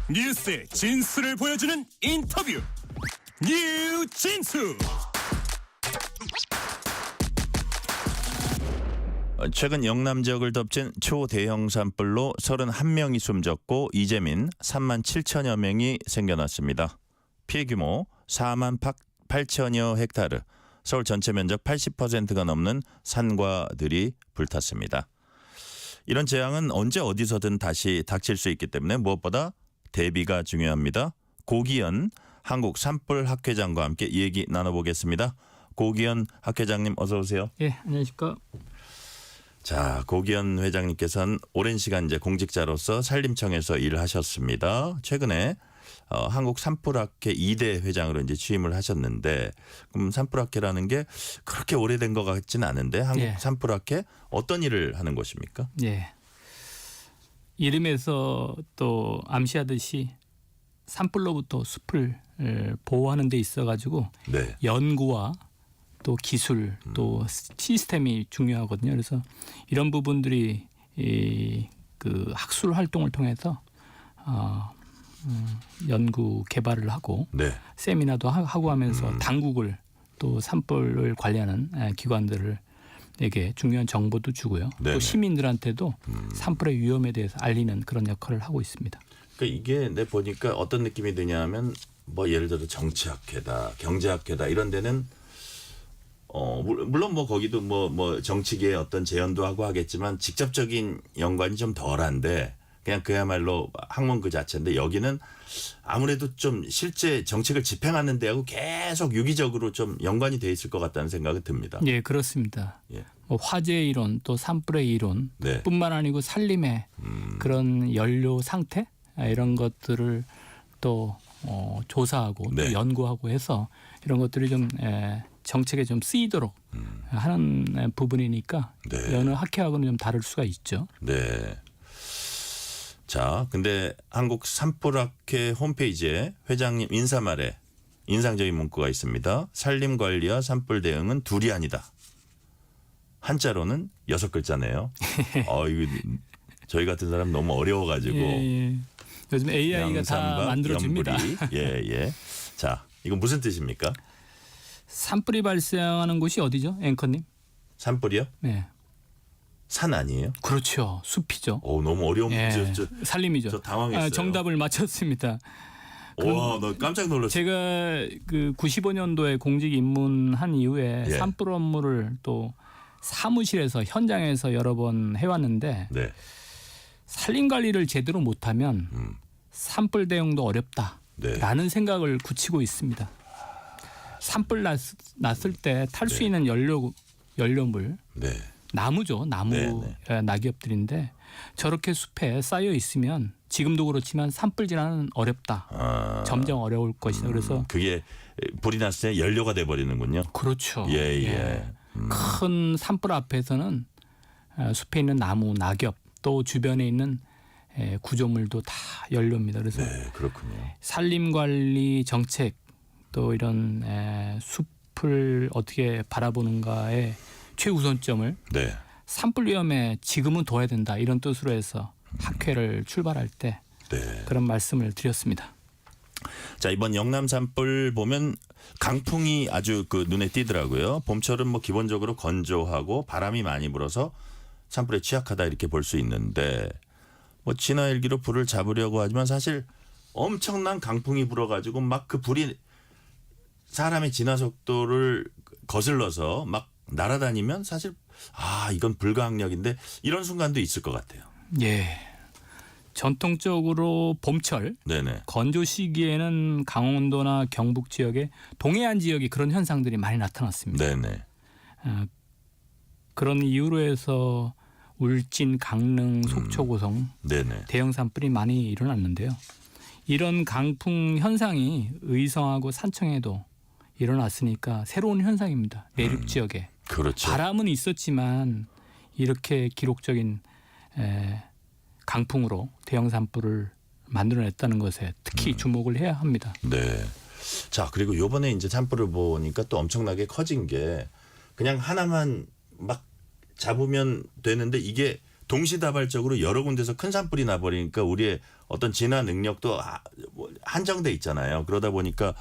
뉴스의 진수를 보여주는 인터뷰 뉴진수. 최근 영남 지역을 덮친 초대형 산불로 31명이 숨졌고 이재민 3만 7천여 명이 생겨났습니다. 피해 규모 4만 8천여 헥타르, 서울 전체 면적 80%가 넘는 산과들이 불탔습니다. 이런 재앙은 언제 어디서든 다시 닥칠 수 있기 때문에 무엇보다 대비가 중요합니다. 고기현 한국 산불 학회장과 함께 얘기 나눠보겠습니다. 고기현 학회장님 어서 오세요. 예, 안녕하십니까. 자, 고기현 회장님께서는 오랜 시간 이제 공직자로서 산림청에서 일을 하셨습니다. 최근에 한국 산불학회 2대 회장으로 이제 취임을 하셨는데, 그럼 산불학회라는 게 그렇게 오래된 것 같지는 않은데 한국 예. 산불학회 어떤 일을 하는 곳입니까? 예. 이름에서 또 암시하듯이 산불로부터 숲을 보호하는 데 있어가지고 네. 연구와 또 기술 또 시스템이 중요하거든요. 그래서 이런 부분들이 그 학술 활동을 통해서 연구 개발을 하고 네. 세미나도 하고 하면서 당국을 또 산불을 관리하는 기관들에게 중요한 정보도 주고요. 네네. 또 시민들한테도 산불의 위험에 대해서 알리는 그런 역할을 하고 있습니다. 그러니까 이게 내 보니까 어떤 느낌이 드냐면 뭐 예를 들어 정치학회다, 경제학회다 이런 데는 물론 뭐 거기도 뭐 정치계의 어떤 재연도 하고 하겠지만 직접적인 연관이 좀 덜한데 그냥 그야말로 학문 그 자체인데 여기는 아무래도 좀 실제 정책을 집행하는 데하고 계속 유기적으로 좀 연관이 돼 있을 것 같다는 생각이 듭니다. 예, 그렇습니다. 예. 뭐 화재 이론 또 산불의 이론 네. 뿐만 아니고 산림의 그런 연료 상태 이런 것들을 또 조사하고 네. 또 연구하고 해서 이런 것들이 좀 정책에 좀 쓰이도록 하는 부분이니까 네. 여느 학회하고는 좀 다를 수가 있죠. 네. 자, 근데 한국 산불학회 홈페이지에 회장님 인사말에 인상적인 문구가 있습니다. 산림 관리와 산불 대응은 둘이 아니다. 한자로는 6글자네요. 이거 저희 같은 사람 너무 어려워가지고. 예. 요즘 AI가 다 만들어줍니다. 연불이. 예. 자, 이건 무슨 뜻입니까? 산불이 발생하는 곳이 어디죠, 앵커님? 산불이요? 네. 산 아니에요? 그렇죠, 숲이죠. 너무 어려운 예. 저 산림이죠. 당황했어요. 정답을 맞췄습니다. 와, 너 깜짝 놀랐어요. 제가 그 95년도에 공직 입문한 이후에 예. 산불 업무를 또 사무실에서 현장에서 여러 번 해왔는데 네. 산림 관리를 제대로 못하면 산불 대응도 어렵다라는 네. 생각을 굳히고 있습니다. 산불 났을 때 탈 수 있는 연료물 네. 나무죠. 나무 낙엽들인데 저렇게 숲에 쌓여 있으면 지금도 그렇지만 산불 진화는 어렵다. 점점 어려울 것이다. 그래서 그게 불이 났을 때 연료가 돼 버리는군요. 그렇죠. 예. 큰 산불 앞에서는 숲에 있는 나무, 낙엽 또 주변에 있는 구조물도 다 연료입니다. 그래서 네, 그렇군요. 산림 관리 정책 또 이런 숲을 어떻게 바라보는가에 최우선점을 네. 산불 위험에 지금은 둬야 된다 이런 뜻으로 해서 학회를 출발할 때 네. 그런 말씀을 드렸습니다. 자, 이번 영남 산불 보면 강풍이 아주 그 눈에 띄더라고요. 봄철은 뭐 기본적으로 건조하고 바람이 많이 불어서 산불에 취약하다 이렇게 볼 수 있는데 뭐 진화 헬기로 불을 잡으려고 하지만 사실 엄청난 강풍이 불어가지고 막 그 불이 사람의 진화 속도를 거슬러서 막 날아다니면 사실 이건 불가항력인데 이런 순간도 있을 것 같아요. 예. 전통적으로 봄철 네네. 건조 시기에는 강원도나 경북 지역에 동해안 지역에 그런 현상들이 많이 나타났습니다. 네네. 그런 이유로 해서 울진, 강릉, 속초, 고성 네네. 대형 산불이 많이 일어났는데요. 이런 강풍 현상이 의성하고 산청에도 일어났으니까 새로운 현상입니다. 내륙 지역에. 그렇죠. 바람은 있었지만 이렇게 기록적인 강풍으로 대형 산불을 만들어냈다는 것에 특히 주목을 해야 합니다. 네. 자, 그리고 요번에 이제 산불을 보니까 또 엄청나게 커진 게 그냥 하나만 막 잡으면 되는데 이게 동시다발적으로 여러 군데서 큰 산불이 나버리니까 우리의 어떤 진화 능력도 뭐 한정돼 있잖아요. 그러다 보니까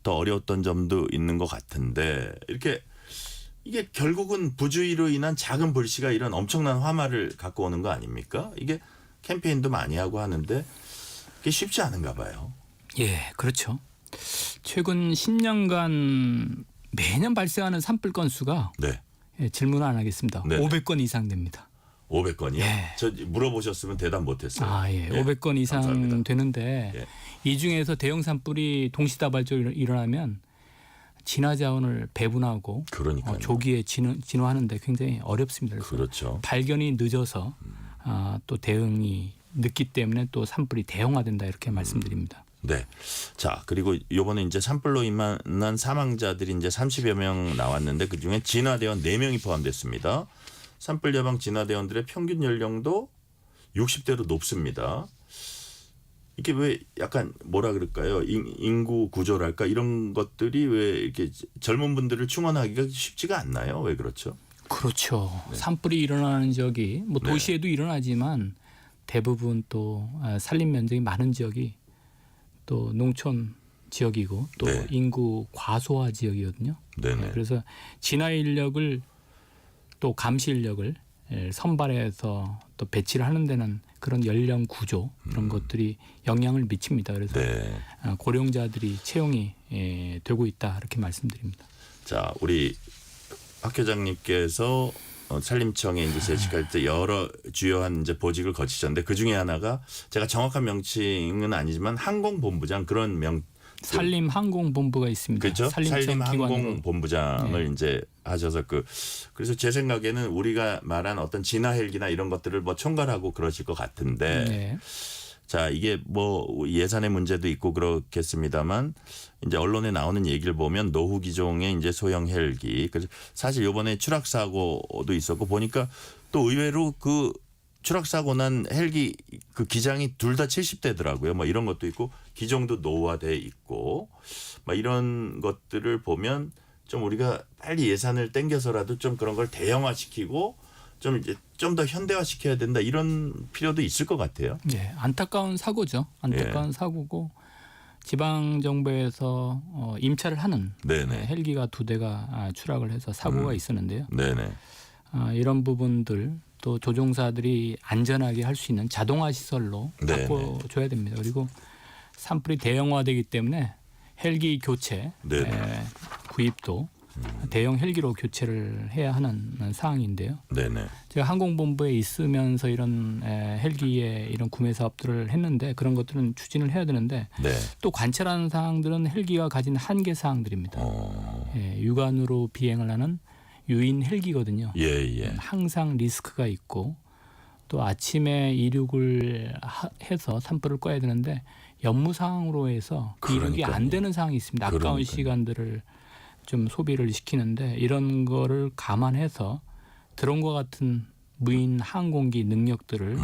더 어려웠던 점도 있는 것 같은데 이게 결국은 부주의로 인한 작은 불씨가 이런 엄청난 화마를 갖고 오는 거 아닙니까? 이게 캠페인도 많이 하고 하는데 그게 쉽지 않은가 봐요. 예, 그렇죠. 최근 10년간 매년 발생하는 산불 건수가 네. 예, 질문 안 하겠습니다. 네네. 500건 이상 됩니다. 500건이요? 예. 저 물어보셨으면 대답 못했어요. 예. 500건 이상 감사합니다. 되는데 예. 이 중에서 대형 산불이 동시다발적으로 일어나면 진화 자원을 배분하고 그러니까요. 조기에 진화하는데 굉장히 어렵습니다. 그래서 그렇죠. 발견이 늦어서 또 대응이 늦기 때문에 또 산불이 대형화된다 이렇게 말씀드립니다. 네. 자, 그리고 요번에 이제 산불로 인한 사망자들이 이제 30여 명 나왔는데 그중에 진화대원 4명이 포함됐습니다. 산불 예방 진화대원들의 평균 연령도 60대로 높습니다. 이게 왜 약간 뭐라 그럴까요? 인구 구조랄까 이런 것들이 왜 이렇게 젊은 분들을 충원하기가 쉽지가 않나요? 왜 그렇죠? 그렇죠. 산불이 일어나는 지역이 뭐 네. 도시에도 일어나지만 대부분 또 산림 면적이 많은 지역이 또 농촌 지역이고 또 네. 인구 과소화 지역이거든요. 네네. 그래서 진화 인력을 또 감시 인력을 선발해서 또 배치를 하는 데는 그런 연령 구조 이런 것들이 영향을 미칩니다. 그래서 네. 고령자들이 채용이 되고 있다 이렇게 말씀드립니다. 자, 우리 박 회장님께서 산림청에 이제 재직할 때 여러 주요한 이제 보직을 거치셨는데 그 중에 하나가 제가 정확한 명칭은 아니지만 항공본부장 그런 산림 항공본부가 있습니다. 그렇죠. 산림청 산림 기관으로. 항공본부장을 이제 하셔서 그래서 제 생각에는 우리가 말한 어떤 진화 헬기나 이런 것들을 뭐 총괄하고 그러실 것 같은데 네. 자, 이게 뭐 예산의 문제도 있고 그렇겠습니다만 이제 언론에 나오는 얘기를 보면 노후 기종의 이제 소형 헬기. 그래서 사실 이번에 추락 사고도 있었고 보니까 또 의외로 그 추락 사고 난 헬기 그 기장이 둘 다 70대더라고요. 뭐 이런 것도 있고 기종도 노후화돼 있고 막 이런 것들을 보면 좀 우리가 빨리 예산을 땡겨서라도 좀 그런 걸 대형화시키고 좀 이제 좀 더 현대화시켜야 된다 이런 필요도 있을 것 같아요. 네, 안타까운 사고죠. 안타까운 사고고 지방 정부에서 임차를 하는 네네. 헬기가 2대가 추락을 해서 사고가 있었는데요. 네네. 이런 부분들 또 조종사들이 안전하게 할 수 있는 자동화 시설로 네네. 바꿔줘야 됩니다. 그리고 산불이 대형화되기 때문에 헬기 교체 네네. 구입도 대형 헬기로 교체를 해야 하는 사항인데요. 네네. 제가 항공본부에 있으면서 이런 헬기의 이런 구매 사업들을 했는데 그런 것들은 추진을 해야 되는데 네. 또 관찰하는 사항들은 헬기가 가진 한계 사항들입니다. 육안으로 비행을 하는 유인 헬기거든요. 예. 항상 리스크가 있고 또 아침에 이륙을 해서 산불을 꺼야 되는데 연무 상황으로 해서 그 이륙이 안 그러니까요. 되는 상황이 있습니다. 아까운 그러니까요. 시간들을 좀 소비를 시키는데 이런 거를 감안해서 드론과 같은 무인 항공기 능력들을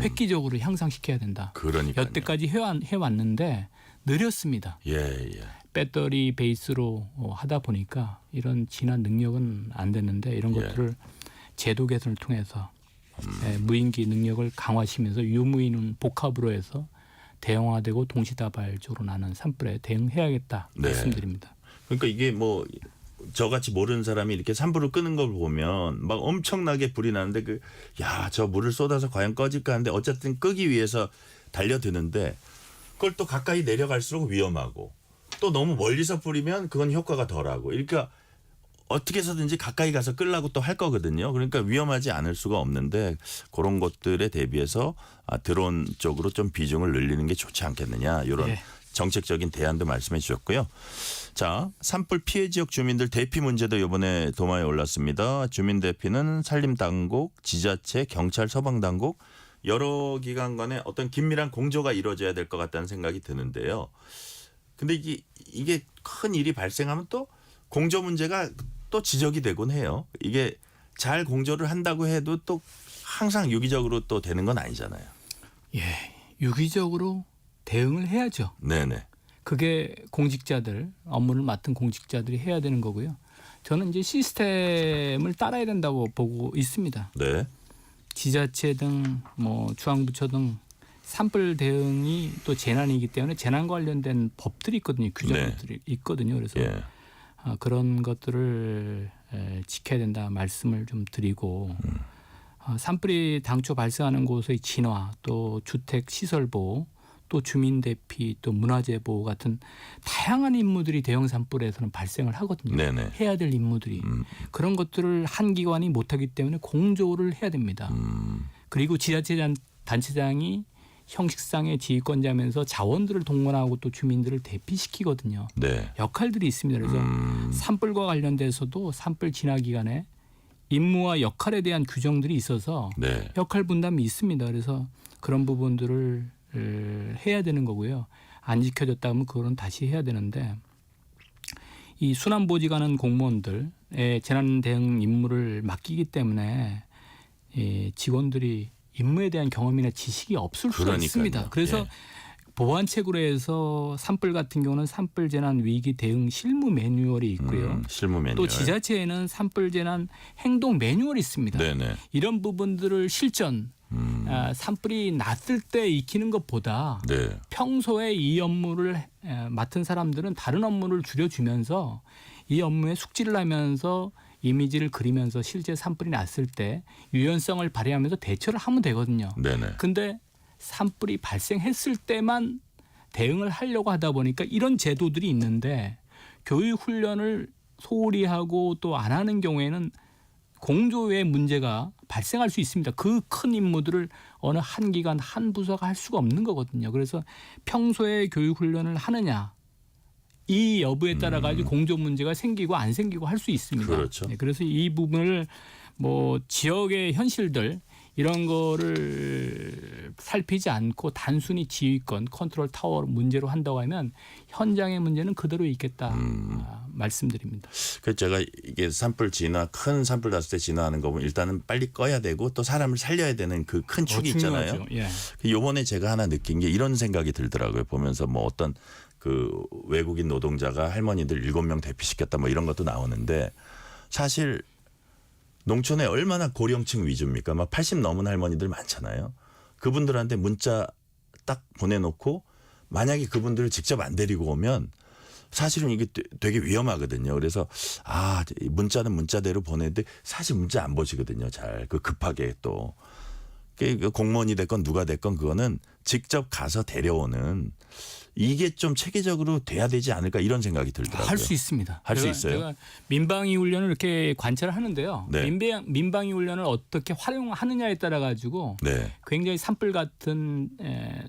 획기적으로 향상시켜야 된다. 그러니까. 여태까지 해왔는데 느렸습니다. 예. 배터리 베이스로 하다 보니까 이런 진화 능력은 안 됐는데 이런 예. 것들을 제도 개선을 통해서 무인기 능력을 강화시키면서 유무인은 복합으로 해서 대형화되고 동시다발적으로 나는 산불에 대응해야겠다 네. 말씀드립니다. 그러니까 이게 뭐 저같이 모르는 사람이 이렇게 산불을 끄는 걸 보면 막 엄청나게 불이 나는데 저 물을 쏟아서 과연 꺼질까 하는데 어쨌든 끄기 위해서 달려드는데 그걸 또 가까이 내려갈수록 위험하고 또 너무 멀리서 뿌리면 그건 효과가 덜하고 그러니까 어떻게 해서든지 가까이 가서 끌려고 또 할 거거든요. 그러니까 위험하지 않을 수가 없는데 그런 것들에 대비해서 드론 쪽으로 좀 비중을 늘리는 게 좋지 않겠느냐 이런 예. 정책적인 대안도 말씀해 주셨고요. 자, 산불 피해 지역 주민들 대피 문제도 이번에 도마에 올랐습니다. 주민 대피는 산림당국, 지자체, 경찰, 소방당국 여러 기관 간의 어떤 긴밀한 공조가 이루어져야 될 것 같다는 생각이 드는데요. 근데 이게 큰 일이 발생하면 또 공조 문제가 또 지적이 되곤 해요. 이게 잘 공조를 한다고 해도 또 항상 유기적으로 또 되는 건 아니잖아요. 예, 유기적으로 대응을 해야죠. 네네. 그게 공직자들 업무를 맡은 공직자들이 해야 되는 거고요. 저는 이제 시스템을 따라야 된다고 보고 있습니다. 네. 지자체 등 뭐 중앙부처 등 산불 대응이 또 재난이기 때문에 재난 관련된 법들이 있거든요. 규정들이 있거든요. 그래서 예. 그런 것들을 지켜야 된다 말씀을 좀 드리고 산불이 당초 발생하는 곳의 진화 또 주택 시설 보호 또 주민 대피 또 문화재 보호 같은 다양한 임무들이 대형 산불에서는 발생을 하거든요. 네네. 해야 될 임무들이 그런 것들을 한 기관이 못하기 때문에 공조를 해야 됩니다. 그리고 지자체 단체장이 형식상의 지휘권자면서 자원들을 동원하고 또 주민들을 대피시키거든요. 네. 역할들이 있습니다. 그래서 산불과 관련돼서도 산불 진화 기간에 임무와 역할에 대한 규정들이 있어서 네. 역할 분담이 있습니다. 그래서 그런 부분들을 해야 되는 거고요. 안 지켜졌다 하면 그거는 다시 해야 되는데 이 순환보직하는 공무원들의 재난 대응 임무를 맡기기 때문에 직원들이 임무에 대한 경험이나 지식이 없을 수가 그러니까요. 있습니다. 그래서 예. 보안책으로 해서 산불 같은 경우는 산불 재난 위기 대응 실무 매뉴얼이 있고요. 실무 매뉴얼. 또 지자체에는 산불 재난 행동 매뉴얼이 있습니다. 네네. 이런 부분들을 실전 산불이 났을 때 익히는 것보다 네. 평소에 이 업무를 맡은 사람들은 다른 업무를 줄여주면서 이 업무에 숙지를 하면서 이미지를 그리면서 실제 산불이 났을 때 유연성을 발휘하면서 대처를 하면 되거든요. 네네. 근데 산불이 발생했을 때만 대응을 하려고 하다 보니까 이런 제도들이 있는데 교육 훈련을 소홀히 하고 또 안 하는 경우에는 공조의 문제가 발생할 수 있습니다. 그 큰 임무들을 어느 한 기관 한 부서가 할 수가 없는 거거든요. 그래서 평소에 교육 훈련을 하느냐 이 여부에 따라 가지고 공조 문제가 생기고 안 생기고 할 수 있습니다. 그렇죠. 네, 그래서 이 부분을 뭐 지역의 현실들 이런 거를 살피지 않고 단순히 지휘권 컨트롤 타워 문제로 한다고 하면 현장의 문제는 그대로 있겠다 말씀드립니다. 그 제가 이게 산불 진화 큰 산불 났을 때 진화하는 거 보면 일단은 빨리 꺼야 되고 또 사람을 살려야 되는 그 큰 축이 있잖아요. 중요하죠. 예. 요번에 제가 하나 느낀 게 이런 생각이 들더라고요. 보면서 뭐 어떤 그 외국인 노동자가 할머니들 7명 대피시켰다 뭐 이런 것도 나오는데 사실 농촌에 얼마나 고령층 위주입니까? 막 80 넘은 할머니들 많잖아요. 그분들한테 문자 딱 보내놓고 만약에 그분들을 직접 안 데리고 오면 사실은 이게 되게 위험하거든요. 그래서 문자는 문자대로 보내는데 사실 문자 안 보시거든요. 잘 그 급하게 또 공무원이 됐건 누가 됐건 그거는 직접 가서 데려오는 이게 좀 체계적으로 돼야 되지 않을까 이런 생각이 들더라고요. 할 수 있습니다. 할 수 있어요? 제가 민방위 훈련을 이렇게 관찰을 하는데요. 네. 민방위 훈련을 어떻게 활용하느냐에 따라 가지고 네. 굉장히 산불 같은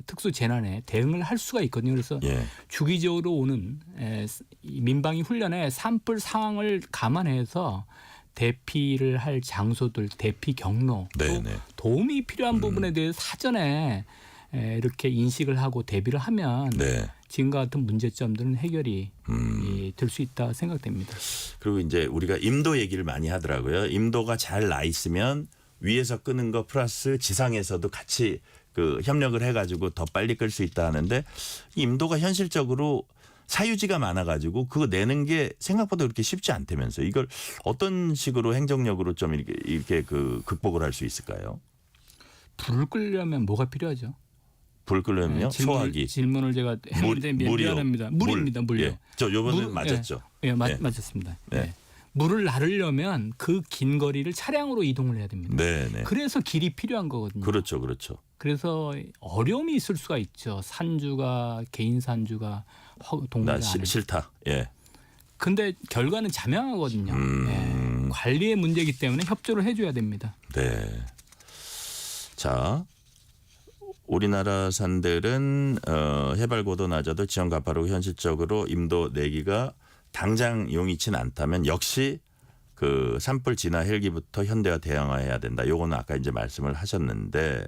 특수 재난에 대응을 할 수가 있거든요. 그래서 예. 주기적으로 오는 이 민방위 훈련에 산불 상황을 감안해서 대피를 할 장소들, 대피 경로, 또 네네. 도움이 필요한 부분에 대해서 사전에 이렇게 인식을 하고 대비를 하면 네. 지금과 같은 문제점들은 해결이 될 수 있다 생각됩니다. 그리고 이제 우리가 임도 얘기를 많이 하더라고요. 임도가 잘 나 있으면 위에서 끄는 거 플러스 지상에서도 같이 그 협력을 해가지고 더 빨리 끌 수 있다 하는데 임도가 현실적으로 사유지가 많아가지고 그거 내는 게 생각보다 그렇게 쉽지 않다면서 이걸 어떤 식으로 행정력으로 좀 이렇게 그 극복을 할 수 있을까요? 불을 끄려면 뭐가 필요하죠? 불 끄려면요? 소화기. 질문을 제가 했는데 미안합니다. 물입니다. 물요. 예. 저 요번에 맞았죠? 예, 네. 맞았습니다. 네. 예. 물을 나르려면 그 긴 거리를 차량으로 이동을 해야 됩니다. 네네. 그래서 길이 필요한 거거든요. 그렇죠, 그렇죠. 그래서 어려움이 있을 수가 있죠. 산주가 개인 산주가 동반을 나 안 할. 싫다. 예. 근데 결과는 자명하거든요. 예. 관리의 문제이기 때문에 협조를 해줘야 됩니다. 네. 자, 우리나라 산들은 해발고도 낮아도 지형 가파르고 현실적으로 임도 내기가 당장 용이치는 않다면 역시 그 산불 진화 헬기부터 현대화 대형화해야 된다. 요거는 아까 이제 말씀을 하셨는데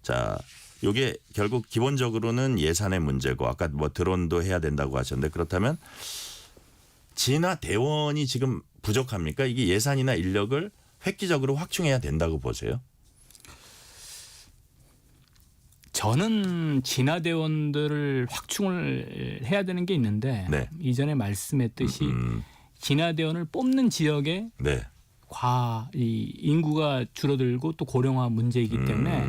자, 요게 결국 기본적으로는 예산의 문제고 아까 뭐 드론도 해야 된다고 하셨는데 그렇다면 진화 대원이 지금 부족합니까? 이게 예산이나 인력을 획기적으로 확충해야 된다고 보세요? 저는 진화대원들을 확충을 해야 되는 게 있는데 네. 이전에 말씀했듯이 진화대원을 뽑는 지역에 네. 이 인구가 줄어들고 또 고령화 문제이기 때문에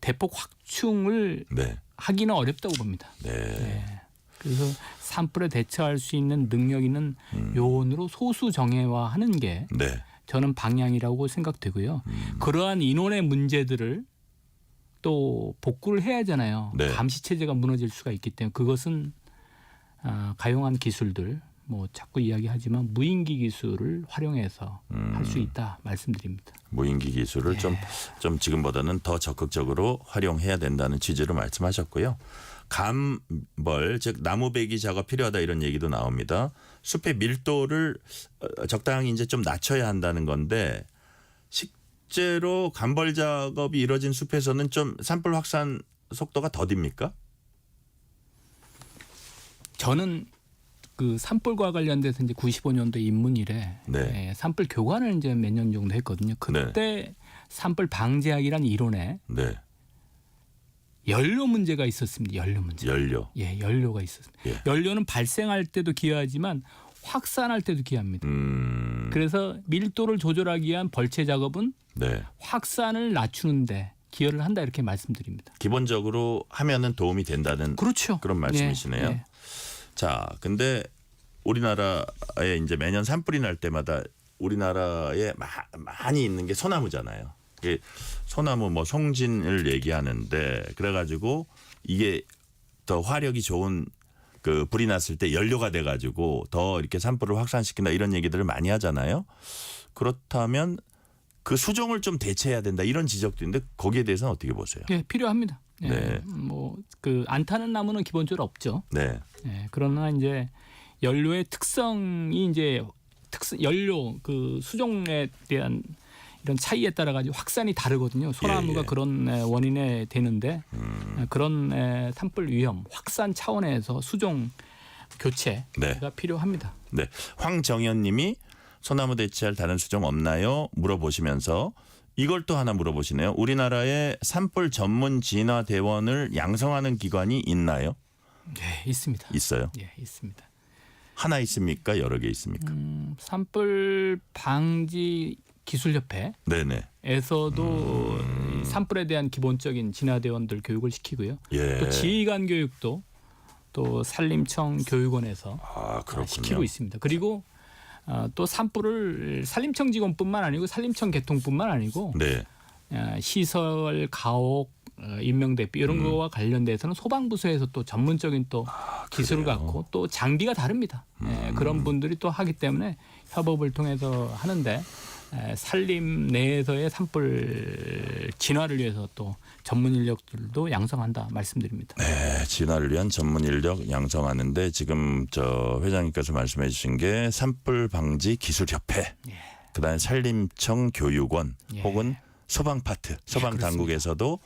대폭 확충을 네. 하기는 어렵다고 봅니다. 네. 네. 그래서 산불에 대처할 수 있는 능력 있는 요원으로 소수 정예화하는 게 네. 저는 방향이라고 생각되고요. 그러한 인원의 문제들을 또 복구를 해야 하잖아요. 네. 감시 체제가 무너질 수가 있기 때문에 그것은 가용한 기술들 뭐 자꾸 이야기하지만 무인기 기술을 활용해서 할 수 있다 말씀드립니다. 무인기 기술을 예. 좀 지금보다는 더 적극적으로 활용해야 된다는 취지로 말씀하셨고요. 감벌 즉 나무배기 작업 필요하다 이런 얘기도 나옵니다. 숲의 밀도를 적당히 이제 좀 낮춰야 한다는 건데 실제로 감벌 작업이 이루어진 숲에서는 좀 산불 확산 속도가 더딥니까? 저는 그 산불과 관련돼서 이제 95년도 입문 이래 네. 산불 교관을 이제 몇 년 정도 했거든요. 그때 산불 방지학이라는 이론에 네. 연료 문제가 있었습니다. 연료 문제. 연료. 예, 연료가 있었습니다. 예. 연료는 발생할 때도 기여하지만 확산할 때도 기여합니다. 그래서 밀도를 조절하기 위한 벌채 작업은 네. 확산을 낮추는데 기여를 한다 이렇게 말씀드립니다. 기본적으로 하면은 도움이 된다는 그렇죠. 그런 말씀이시네요. 예. 자, 근데 우리나라에 이제 매년 산불이 날 때마다 우리나라에 많이 있는 게 소나무잖아요. 이게 소나무 뭐 송진을 얘기하는데 그래가지고 이게 더 화력이 좋은 그 불이 났을 때 연료가 돼가지고 더 이렇게 산불을 확산시킨다 이런 얘기들을 많이 하잖아요. 그렇다면 그 수종을 좀 대체해야 된다 이런 지적도 있는데 거기에 대해서는 어떻게 보세요? 예, 필요합니다. 예, 네. 뭐 그 안 타는 나무는 기본적으로 없죠. 네, 예, 그러나 이제 연료의 특성이 이제 연료 그 수종에 대한 이런 차이에 따라 가지고 확산이 다르거든요. 소나무가 예. 그런 원인에 되는데 그런 산불 위험 확산 차원에서 수종 교체가 네. 필요합니다. 네. 황정현님이 소나무 대체할 다른 수종 없나요? 물어보시면서 이걸 또 하나 물어보시네요. 우리나라에 산불 전문 진화 대원을 양성하는 기관이 있나요? 예, 있습니다. 있어요. 예, 있습니다. 하나 있습니까? 여러 개 있습니까? 산불 방지 기술협회에서도 네네. 이 산불에 대한 기본적인 진화 대원들 교육을 시키고요. 예. 또 지휘관 교육도 또 산림청 교육원에서 아 그렇군요. 시키고 있습니다. 그리고 또 산불을 산림청 직원뿐만 아니고 산림청 개통뿐만 아니고 네. 시설 가옥 인명 대피 이런 거와 관련돼서는 소방부서에서 또 전문적인 또 기술을 그래요? 갖고 또 장비가 다릅니다. 그런 분들이 또 하기 때문에 협업을 통해서 하는데 산림 내에서의 산불 진화를 위해서 또 전문 인력들도 양성한다 말씀드립니다. 네, 진화를 위한 전문 인력 양성하는데 지금 저 회장님께서 말씀해 주신 게 산불 방지 기술협회, 예. 그다음에 산림청 교육원 예. 혹은 소방 파트, 소방 당국에서도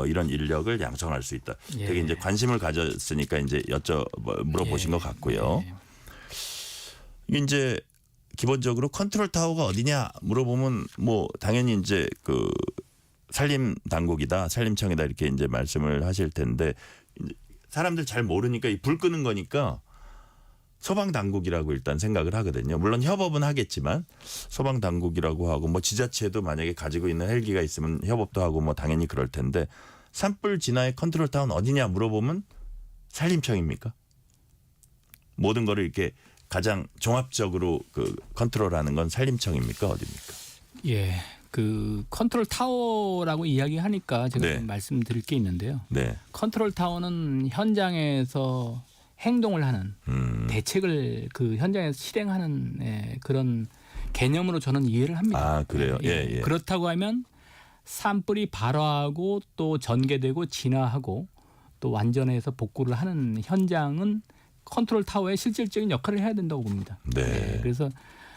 이런 인력을 양성할 수 있다. 예. 되게 이제 관심을 가졌으니까 이제 물어보신 예. 것 같고요. 예. 이게 이제 기본적으로 컨트롤 타워가 어디냐 물어보면 뭐 당연히 이제 그 산림 당국이다, 산림청이다 이렇게 이제 말씀을 하실 텐데 이제 사람들 잘 모르니까 이 불 끄는 거니까 소방 당국이라고 일단 생각을 하거든요. 물론 협업은 하겠지만 소방 당국이라고 하고 뭐 지자체도 만약에 가지고 있는 헬기가 있으면 협업도 하고 뭐 당연히 그럴 텐데 산불 진화의 컨트롤 타워는 어디냐 물어보면 산림청입니까? 모든 거를 이렇게 가장 종합적으로 그 컨트롤하는 건 산림청입니까? 어디입니까? 예, 그 컨트롤 타워라고 이야기하니까 제가 네. 좀 말씀드릴 게 있는데요. 네. 컨트롤 타워는 현장에서 행동을 하는 대책을 그 현장에서 실행하는 그런 개념으로 저는 이해를 합니다. 아 그래요. 예. 그렇다고 하면 산불이 발화하고 또 전개되고 진화하고 또 완전해서 복구를 하는 현장은 컨트롤 타워의 실질적인 역할을 해야 된다고 봅니다. 네. 그래서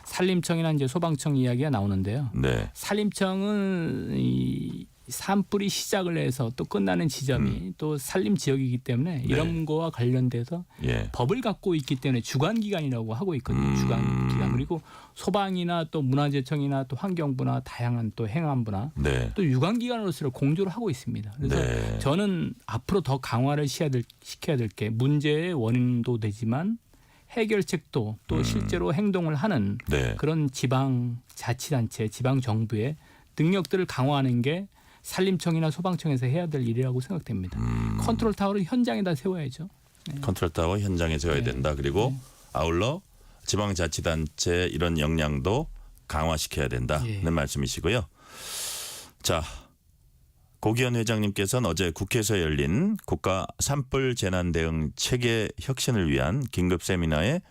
산림청이나 이제 소방청 이야기가 나오는데요. 네. 산림청은 이 산불이 시작을 해서 또 끝나는 지점이 또 산림 지역이기 때문에 이런 거와 관련돼서 예. 법을 갖고 있기 때문에 주관기관이라고 하고 있거든요. 주관기관. 그리고 소방이나 또 문화재청이나 또 환경부나 다양한 또 행안부나 네. 또 유관기관으로서 공조를 하고 있습니다. 그래서 네. 저는 앞으로 더 강화를 시켜야 될 게 문제의 원인도 되지만 해결책도 또 실제로 행동을 하는 네. 그런 지방 자치단체, 지방 정부의 능력들을 강화하는 게 산림청이나 소방청에서 해야 될 일이라고 생각됩니다. 컨트롤 타워를 현장에다 세워야죠. 컨트롤 타워 현장에 세워야 네. 된다. 그리고 아울러 지방자치단체 이런 역량도 강화시켜야 된다는 예. 말씀이시고요. 자, 고기현 회장님께서는 어제 국회에서 열린 국가 산불 재난 대응 체계 혁신을 위한 긴급 세미나에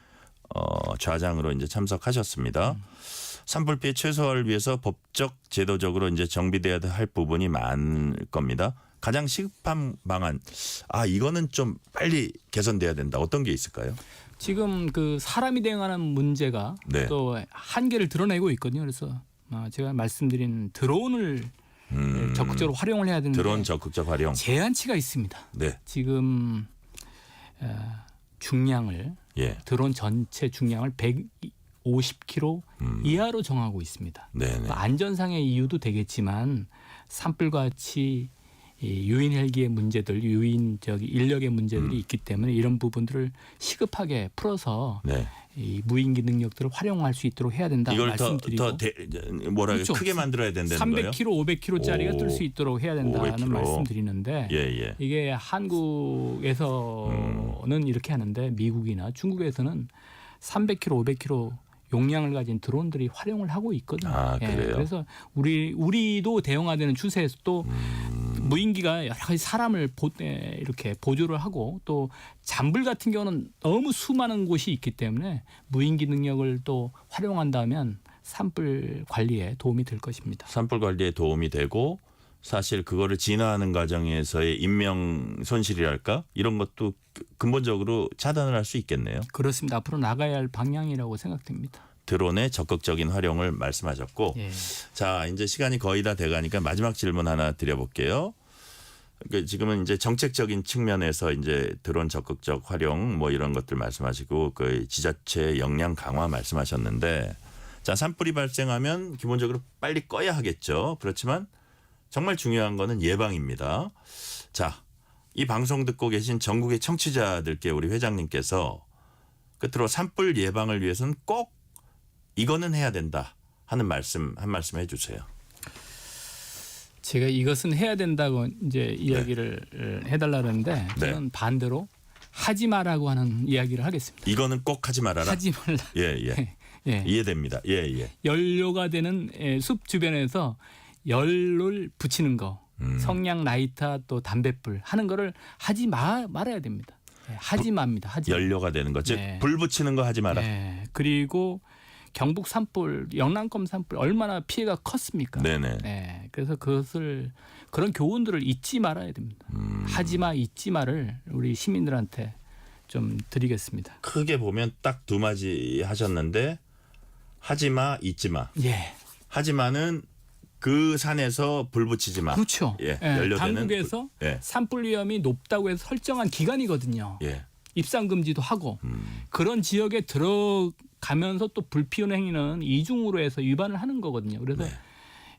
좌장으로 이제 참석하셨습니다. 산불 피해 최소화를 위해서 법적 제도적으로 이제 정비돼야 할 부분이 많을 겁니다. 가장 시급한 방안, 이거는 좀 빨리 개선돼야 된다. 어떤 게 있을까요? 지금 그 사람이 대응하는 문제가 네. 또 한계를 드러내고 있거든요. 그래서 제가 말씀드린 드론을 적극적으로 활용을 해야 되는데 드론 적극적 활용. 제한치가 있습니다. 네. 지금 중량을 예. 드론 전체 중량을 150kg 이하로 정하고 있습니다. 네네. 안전상의 이유도 되겠지만 산불과 같이 이 유인 헬기의 문제들, 유인적 인력의 문제들이 있기 때문에 이런 부분들을 시급하게 풀어서 네. 이 무인기 능력들을 활용할 수 있도록 해야 된다 이걸 말씀드리고 그렇죠. 크게 만들어야 된다는 거예요. 300kg, 500kg짜리가 오. 뜰 수 있도록 해야 된다는 500kg. 말씀드리는데 예. 이게 한국에서는 이렇게 하는데 미국이나 중국에서는 300kg, 500kg 용량을 가진 드론들이 활용을 하고 있거든요. 그래요? 그래서 우리도 대형화되는 추세에서 또 무인기가 여러 가지 사람을 이렇게 보조를 하고 또 잔불 같은 경우는 너무 수많은 곳이 있기 때문에 무인기 능력을 또 활용한다면 산불 관리에 도움이 될 것입니다. 산불 관리에 도움이 되고 사실 그거를 진화하는 과정에서의 인명 손실이랄까 이런 것도 근본적으로 차단을 할 수 있겠네요. 그렇습니다. 앞으로 나가야 할 방향이라고 생각됩니다. 드론의 적극적인 활용을 말씀하셨고 예. 자 이제 시간이 거의 다 돼가니까 마지막 질문 하나 드려볼게요. 지금은 이제 정책적인 측면에서 이제 드론 적극적 활용 뭐 이런 것들 말씀하시고 그 지자체 역량 강화 말씀하셨는데 자 산불이 발생하면 기본적으로 빨리 꺼야 하겠죠. 그렇지만 정말 중요한 거는 예방입니다. 자, 이 방송 듣고 계신 전국의 청취자들께 우리 회장님께서 끝으로 산불 예방을 위해서는 꼭 이거는 해야 된다 하는 말씀 한 말씀 해주세요. 제가 이것은 해야 된다고 이제 이야기를 해달라는데 저는 반대로 하지 마라고 하는 이야기를 하겠습니다. 이거는 꼭 하지 말아라. 하지 말라. 예. 예. 이해됩니다. 예. 연료가 되는 숲 주변에서 열을 붙이는 거, 성냥 라이터 또 담뱃불 하는 거를 하지 말아야 됩니다. 하지 맙니다. 하지. 연료가 되는 거, 즉 네. 불 붙이는 거 하지 마라. 그리고 경북 산불, 영남권 산불 얼마나 피해가 컸습니까? 네네. 네. 그래서 그런 교훈들을 잊지 말아야 됩니다. 하지 마, 잊지 마를 우리 시민들한테 좀 드리겠습니다. 크게 보면 딱 두 마디 하셨는데 하지 마, 잊지 마. 예. 하지 마는 그 산에서 불 붙이지 마. 그렇죠. 연료되는 당국에서 산불 위험이 높다고 해서 설정한 기간이거든요. 입산 금지도 하고 그런 지역에 들어가면서 또 불 피우는 행위는 이중으로 해서 위반을 하는 거거든요. 그래서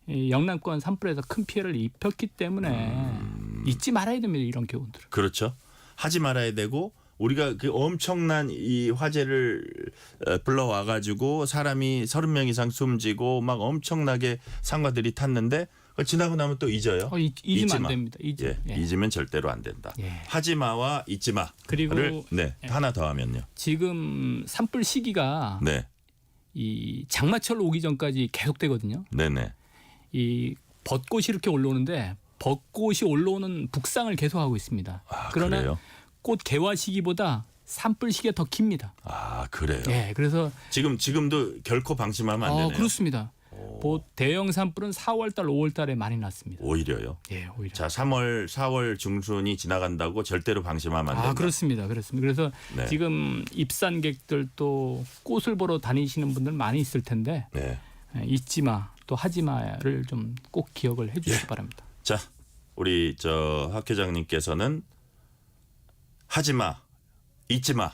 이 영남권 산불에서 큰 피해를 입혔기 때문에 잊지 말아야 됩니다. 이런 교훈들을. 그렇죠. 하지 말아야 되고 우리가 그 엄청난 이 화재를 불러와 가지고 사람이 30명 이상 숨지고 막 엄청나게 상가들이 탔는데 지나고 나면 또 잊어요. 잊으면 안 됩니다. 잊으면 절대로 안 된다. 하지 마와 잊지 마. 그리고 하나 더 하면요. 지금 산불 시기가 이 장마철 오기 전까지 계속되거든요. 네네. 이 벚꽃이 이렇게 올라오는데 벚꽃이 올라오는 북상을 계속하고 있습니다. 그러나 그래요? 꽃 개화 시기보다 산불 시기가 더 깁니다. 그래요. 그래서 지금도 결코 방심하면 안 되네요. 그렇습니다. 대형 산불은 4월달, 5월달에 많이 났습니다. 오히려요. 오히려. 자, 3월, 4월 중순이 지나간다고 절대로 방심하면 안 된다. 그렇습니다. 그래서 지금 입산객들도 꽃을 보러 다니시는 분들 많이 있을 텐데 잊지 마, 또 하지 마를 좀 꼭 기억을 해주시기 바랍니다. 자, 우리 학 회장님께서는 하지 마, 잊지 마,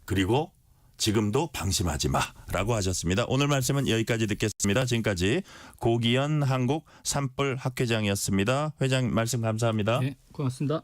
그리고 지금도 방심하지 마라고 하셨습니다. 오늘 말씀은 여기까지 듣겠습니다. 지금까지 고기현 한국 산불 학회장이었습니다. 회장 말씀 감사합니다. 고맙습니다.